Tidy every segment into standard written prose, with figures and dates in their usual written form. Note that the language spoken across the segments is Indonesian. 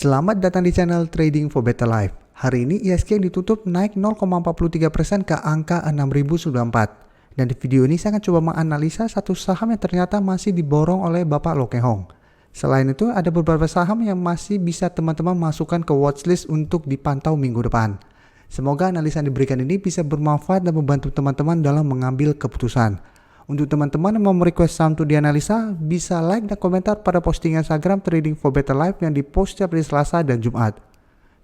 Selamat datang di channel Trading for Better Life. Hari ini ISG ditutup naik 0,43% ke angka 6094. Dan di video ini saya akan coba menganalisa satu saham yang ternyata masih diborong oleh Bapak Loh Keng Hong. Selain itu ada beberapa saham yang masih bisa teman-teman masukkan ke watchlist untuk dipantau minggu depan. Semoga analisa yang diberikan ini bisa bermanfaat dan membantu teman-teman dalam mengambil keputusan. Untuk teman-teman yang mau request saham untuk dianalisa, bisa like dan komentar pada postingan Instagram Trading for Better Life yang dipost setiap hari Selasa dan Jumat.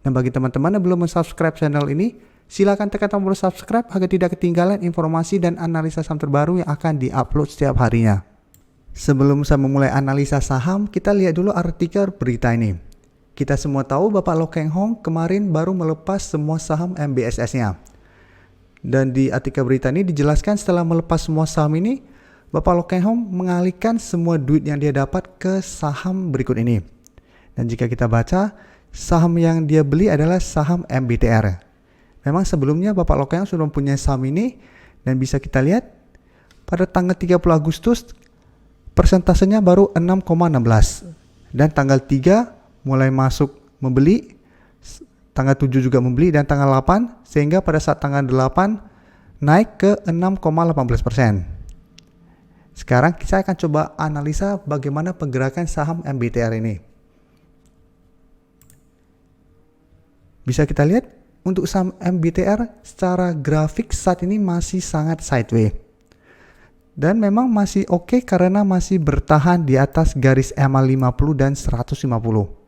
Dan bagi teman-teman yang belum subscribe channel ini, silakan tekan tombol subscribe agar tidak ketinggalan informasi dan analisa saham terbaru yang akan diupload setiap harinya. Sebelum saya memulai analisa saham, kita lihat dulu artikel berita ini. Kita semua tahu Bapak Loh Keng Hong kemarin baru melepas semua saham MBSS-nya. Dan di artikel berita ini dijelaskan setelah melepas semua saham ini, Bapak Loh Keng Hong mengalihkan semua duit yang dia dapat ke saham berikut ini. Dan jika kita baca, saham yang dia beli adalah saham MBTR. Memang sebelumnya Bapak Loh Keng Hong sudah mempunyai saham ini, dan bisa kita lihat pada tanggal 30 Agustus persentasenya baru 6,16. Dan tanggal 3 mulai masuk membeli, tanggal 7 juga membeli, dan tanggal 8, sehingga pada saat tanggal 8 naik ke 6,18%. Sekarang saya akan coba analisa bagaimana pergerakan saham MBTR ini. Bisa kita lihat untuk saham MBTR secara grafik saat ini masih sangat sideways. Dan memang masih oke karena masih bertahan di atas garis EMA 50 dan 150.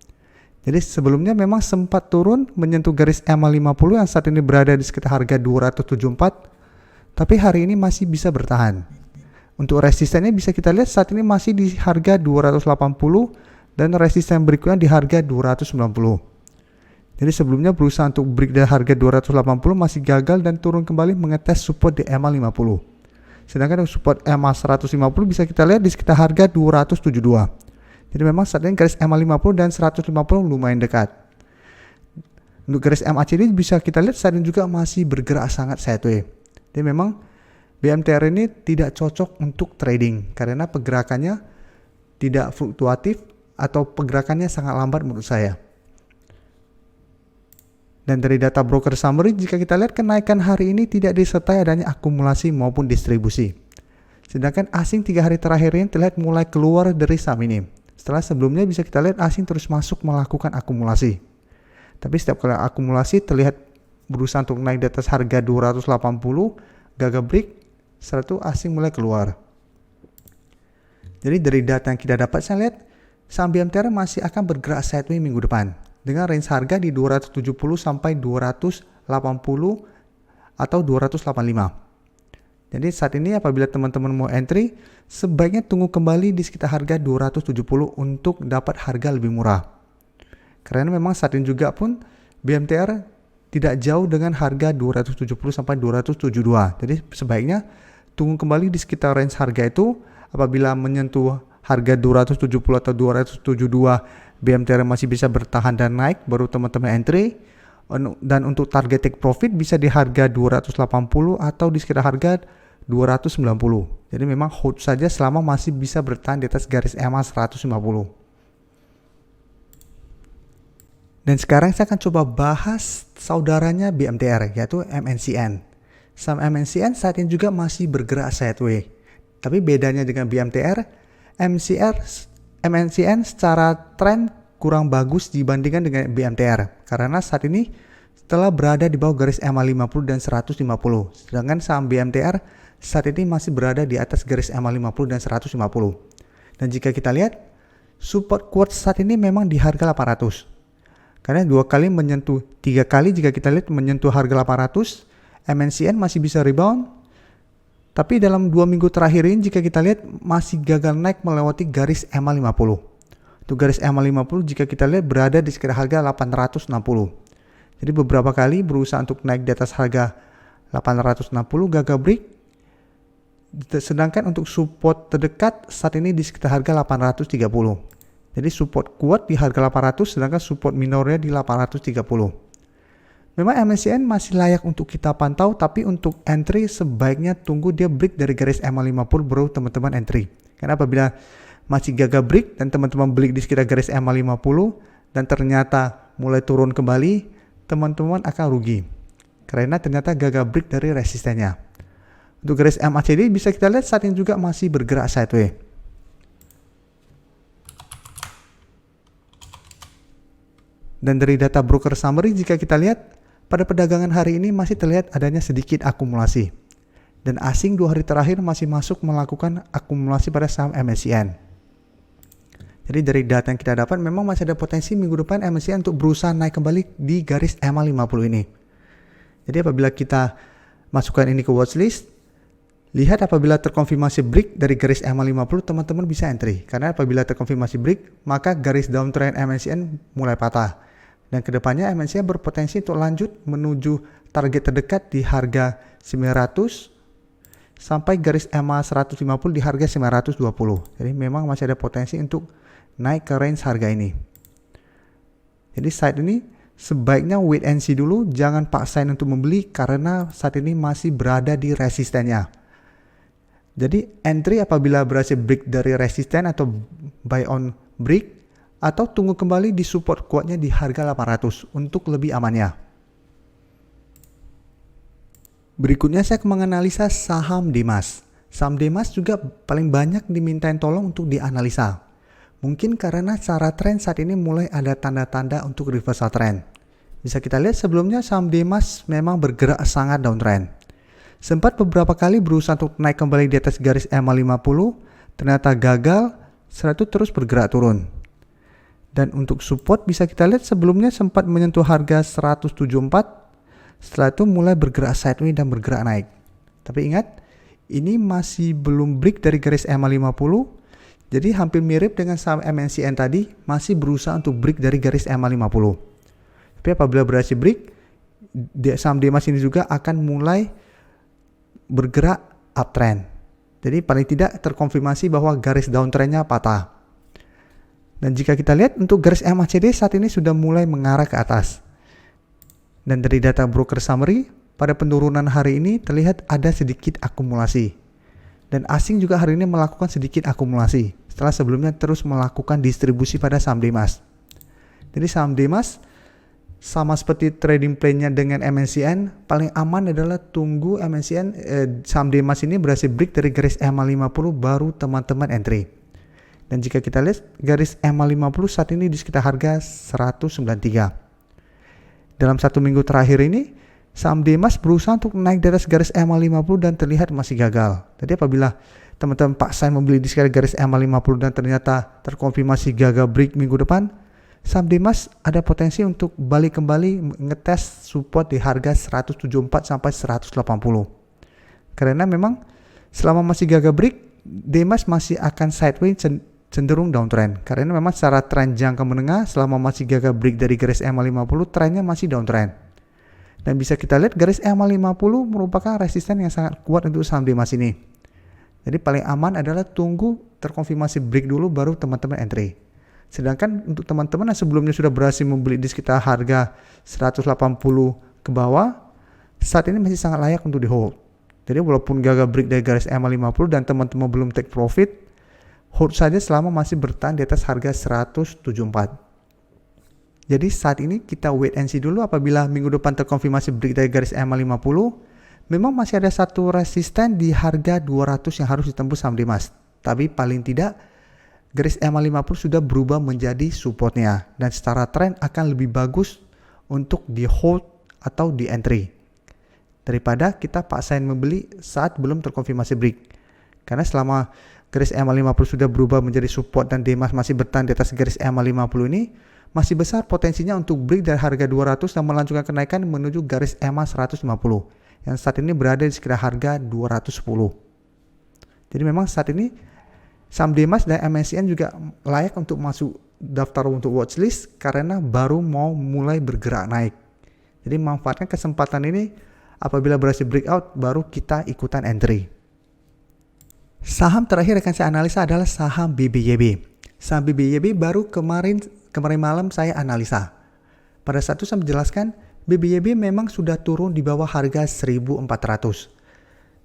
Jadi sebelumnya memang sempat turun menyentuh garis EMA 50 yang saat ini berada di sekitar harga 274, tapi hari ini masih bisa bertahan. Untuk resistennya bisa kita lihat saat ini masih di harga 280 dan resisten berikutnya di harga 290. Jadi sebelumnya berusaha untuk break dari harga 280 masih gagal dan turun kembali mengetes support di EMA 50. Sedangkan untuk support EMA 150 bisa kita lihat di sekitar harga 272. Jadi memang saat ini garis EMA 50 dan 150 lumayan dekat. Untuk garis MACD bisa kita lihat saat ini juga masih bergerak sangat sideways. Jadi memang BMTR ini tidak cocok untuk trading karena pergerakannya tidak fluktuatif atau pergerakannya sangat lambat menurut saya. Dan dari data broker summary jika kita lihat kenaikan hari ini tidak disertai adanya akumulasi maupun distribusi. Sedangkan asing 3 hari terakhir ini terlihat mulai keluar dari saham ini. Setelah sebelumnya bisa kita lihat asing terus masuk melakukan akumulasi. Tapi setiap kali akumulasi terlihat berusaha untuk naik di atas harga 280, gagal break, setelah itu asing mulai keluar. Jadi dari data yang kita dapat saya lihat saham BMTR masih akan bergerak sideways minggu depan dengan range harga di 270 sampai 280 atau 285. Jadi saat ini apabila teman-teman mau entry, sebaiknya tunggu kembali di sekitar harga 270 untuk dapat harga lebih murah. Karena memang saat ini juga pun BMTR tidak jauh dengan harga 270 sampai 272. Jadi sebaiknya tunggu kembali di sekitar range harga itu. Apabila menyentuh harga 270 atau 272, BMTR masih bisa bertahan dan naik, baru teman-teman entry. Dan untuk target take profit bisa di harga 280 atau di sekitar harga 290. Jadi memang hold saja selama masih bisa bertahan di atas garis EMA 150. Dan sekarang saya akan coba bahas saudaranya BMTR yaitu MNCN. Saham MNCN saat ini juga masih bergerak sideways. Tapi bedanya dengan BMTR, MNCN secara tren kurang bagus dibandingkan dengan BMTR karena saat ini telah berada di bawah garis EMA 50 dan 150. Sedangkan saham BMTR saat ini masih berada di atas garis EMA 50 dan 150. Dan jika kita lihat support kuat saat ini memang di harga 800. Karena 2 kali menyentuh, 3 kali jika kita lihat menyentuh harga 800, MNCN masih bisa rebound. Tapi dalam 2 minggu terakhir ini jika kita lihat masih gagal naik melewati garis EMA 50. Untuk garis EMA 50 jika kita lihat berada di sekitar harga 860. Jadi beberapa kali berusaha untuk naik di atas harga 860 gagal break. Sedangkan untuk support terdekat saat ini di sekitar harga 830. Jadi support kuat di harga 800 sedangkan support minornya di 830. Memang MNCN masih layak untuk kita pantau, tapi untuk entry sebaiknya tunggu dia break dari garis EMA 50 baru teman-teman entry. Karena apabila masih gagal break dan teman-teman beli di sekitar garis EMA 50, dan ternyata mulai turun kembali, teman-teman akan rugi. Karena ternyata gagal break dari resistennya. Untuk garis MACD bisa kita lihat saat ini juga masih bergerak sideways. Dan dari data broker summary jika kita lihat, pada perdagangan hari ini masih terlihat adanya sedikit akumulasi. Dan asing 2 hari terakhir masih masuk melakukan akumulasi pada saham MSCI. Jadi dari data yang kita dapat memang masih ada potensi minggu depan MSCI untuk berusaha naik kembali di garis EMA50 ini. Jadi apabila kita masukkan ini ke watchlist, lihat apabila terkonfirmasi break dari garis EMA50 teman-teman bisa entry. Karena apabila terkonfirmasi break maka garis downtrend MSCI mulai patah. Dan kedepannya MSCI berpotensi untuk lanjut menuju target terdekat di harga 900 sampai garis EMA 150 di harga 920. Jadi memang masih ada potensi untuk naik ke range harga ini. Jadi saat ini sebaiknya wait and see dulu, jangan paksain untuk membeli karena saat ini masih berada di resistennya. Jadi entry apabila berhasil break dari resisten atau buy on break, atau tunggu kembali di support kuatnya di harga 800 untuk lebih amannya. Berikutnya saya akan menganalisa saham Demas. Saham Demas juga paling banyak dimintain tolong untuk dianalisa. Mungkin karena secara tren saat ini mulai ada tanda-tanda untuk reversal trend. Bisa kita lihat sebelumnya saham Demas memang bergerak sangat downtrend. Sempat beberapa kali berusaha untuk naik kembali di atas garis EMA50, ternyata gagal, setelah itu terus bergerak turun. Dan untuk support bisa kita lihat sebelumnya sempat menyentuh harga 174, setelah itu mulai bergerak sideways dan bergerak naik. Tapi ingat, ini masih belum break dari garis EMA50, jadi hampir mirip dengan saham MNCN tadi, masih berusaha untuk break dari garis EMA50. Tapi apabila berhasil break, saham Demas ini juga akan mulai bergerak uptrend. Jadi paling tidak terkonfirmasi bahwa garis downtrendnya patah. Dan jika kita lihat untuk garis MACD saat ini sudah mulai mengarah ke atas. Dan dari data broker summary, pada penurunan hari ini terlihat ada sedikit akumulasi. Dan asing juga hari ini melakukan sedikit akumulasi setelah sebelumnya terus melakukan distribusi pada saham Demas. Jadi saham Demas sama seperti trading plan-nya dengan MNCN, paling aman adalah tunggu MNCN saham Demas ini berhasil break dari garis EMA50 baru teman-teman entry. Dan jika kita lihat garis EMA50 saat ini di sekitar harga 193. Dalam 1 minggu terakhir ini saham Demas berusaha untuk naik di atas garis EMA50 dan terlihat masih gagal. Jadi apabila teman-teman paksa membeli di sekitar garis EMA50 dan ternyata terkonfirmasi gagal break minggu depan, saham Demas ada potensi untuk balik kembali ngetes support di harga 174 sampai 180. Karena memang selama masih gagal break, Demas masih akan sideways cenderung downtrend. Karena memang secara tren jangka menengah selama masih gagal break dari garis EMA50 trennya masih downtrend. Dan bisa kita lihat garis EMA50 merupakan resisten yang sangat kuat untuk saham Demas ini. Jadi paling aman adalah tunggu terkonfirmasi break dulu baru teman-teman entry. Sedangkan untuk teman-teman yang sebelumnya sudah berhasil membeli di sekitar harga 180 ke bawah, saat ini masih sangat layak untuk di hold. Jadi walaupun gagal break dari garis EMA50 dan teman-teman belum take profit, hold saja selama masih bertahan di atas harga 174. Jadi saat ini kita wait and see dulu apabila minggu depan terkonfirmasi break dari garis EMA50, memang masih ada satu resisten di harga 200 yang harus ditembus saham Demas. Tapi paling tidak garis EMA50 sudah berubah menjadi supportnya dan secara tren akan lebih bagus untuk di hold atau di entry daripada kita paksain membeli saat belum terkonfirmasi break. Karena selama garis EMA50 sudah berubah menjadi support dan Demas masih bertahan di atas garis EMA50 ini, masih besar potensinya untuk break dari harga 200 dan melanjutkan kenaikan menuju garis EMA 150 yang saat ini berada di sekitar harga 210. Jadi memang saat ini saham Demas dan MSCI juga layak untuk masuk daftar untuk watchlist karena baru mau mulai bergerak naik. Jadi manfaatkan kesempatan ini, apabila berhasil breakout baru kita ikutan entry. Saham terakhir akan saya analisa adalah saham BBYB. Saham BBYB baru kemarin malam saya analisa. Pada saat itu saya menjelaskan BBYB memang sudah turun di bawah harga 1.400.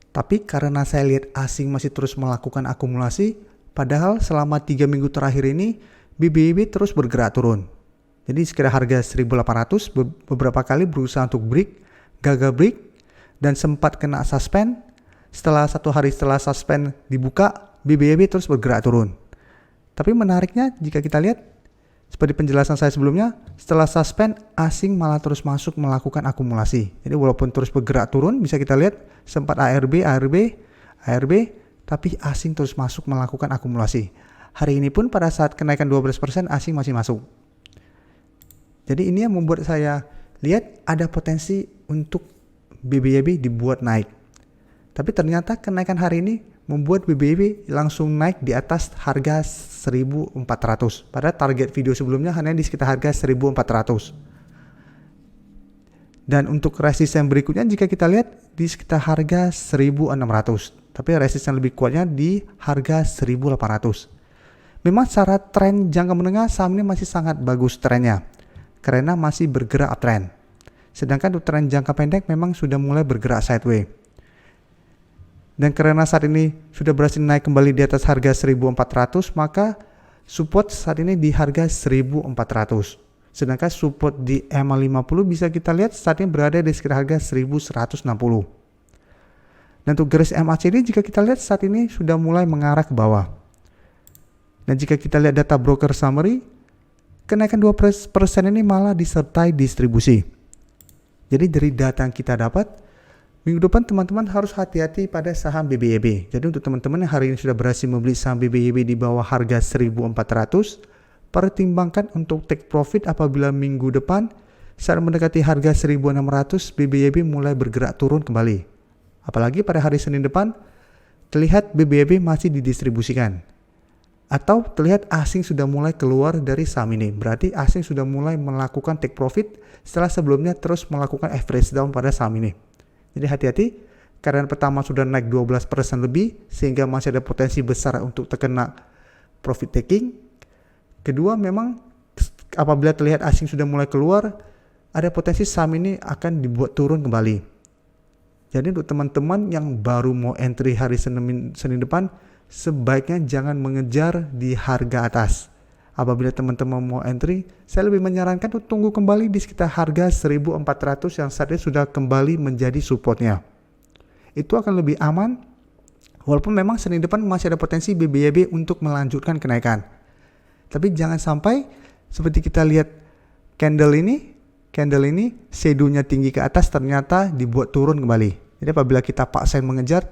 Tapi karena saya lihat asing masih terus melakukan akumulasi, padahal selama 3 minggu terakhir ini BBYB terus bergerak turun. Jadi sekira harga 1.800 beberapa kali berusaha untuk break, gagal break, dan sempat kena suspend. Setelah 1 hari setelah suspend dibuka, BBYB terus bergerak turun. Tapi menariknya jika kita lihat, seperti penjelasan saya sebelumnya, setelah suspend asing malah terus masuk melakukan akumulasi. Jadi walaupun terus bergerak turun, bisa kita lihat sempat ARB, tapi asing terus masuk melakukan akumulasi. Hari ini pun pada saat kenaikan 12% asing masih masuk. Jadi ini yang membuat saya lihat ada potensi untuk BBYB dibuat naik. Tapi ternyata kenaikan hari ini membuat BBYB langsung naik di atas harga 1.400. Padahal target video sebelumnya hanya di sekitar harga 1.400. Dan untuk resisten berikutnya jika kita lihat di sekitar harga 1.600. Tapi resisten lebih kuatnya di harga 1.800. Memang secara tren jangka menengah saham ini masih sangat bagus trennya, karena masih bergerak uptrend. Sedangkan untuk tren jangka pendek memang sudah mulai bergerak sideways. Dan karena saat ini sudah berhasil naik kembali di atas harga 1.400, maka support saat ini di harga 1.400. Sedangkan support di EMA50 bisa kita lihat saat ini berada di sekitar harga 1.160. Dan untuk garis MACD jika kita lihat saat ini sudah mulai mengarah ke bawah. Dan jika kita lihat data broker summary, kenaikan 2% ini malah disertai distribusi. Jadi dari data yang kita dapat, minggu depan teman-teman harus hati-hati pada saham BBYB. Jadi untuk teman-teman yang hari ini sudah berhasil membeli saham BBYB di bawah harga 1.400, pertimbangkan untuk take profit apabila minggu depan saat mendekati harga 1.600 BBYB mulai bergerak turun kembali. Apalagi pada hari Senin depan terlihat BBYB masih didistribusikan. Atau terlihat asing sudah mulai keluar dari saham ini. Berarti asing sudah mulai melakukan take profit setelah sebelumnya terus melakukan average down pada saham ini. Jadi hati-hati, karena pertama sudah naik 12% lebih sehingga masih ada potensi besar untuk terkena profit taking. Kedua, memang apabila terlihat asing sudah mulai keluar, ada potensi saham ini akan dibuat turun kembali. Jadi untuk teman-teman yang baru mau entry hari Senin depan, sebaiknya jangan mengejar di harga atas. Apabila teman-teman mau entry, saya lebih menyarankan untuk tunggu kembali di sekitar harga 1.400 yang saat ini sudah kembali menjadi supportnya. Itu akan lebih aman, walaupun memang Senin depan masih ada potensi BBYB untuk melanjutkan kenaikan. Tapi jangan sampai seperti kita lihat candle ini shadow-nya tinggi ke atas ternyata dibuat turun kembali. Jadi apabila kita paksain mengejar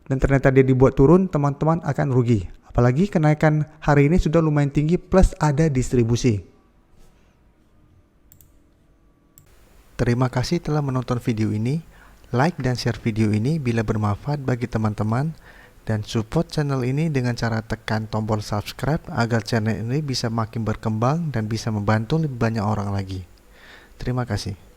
dan ternyata dia dibuat turun, teman-teman akan rugi. Apalagi kenaikan hari ini sudah lumayan tinggi plus ada distribusi. Terima kasih telah menonton video ini. Like dan share video ini bila bermanfaat bagi teman-teman. Dan support channel ini dengan cara tekan tombol subscribe agar channel ini bisa makin berkembang dan bisa membantu lebih banyak orang lagi. Terima kasih.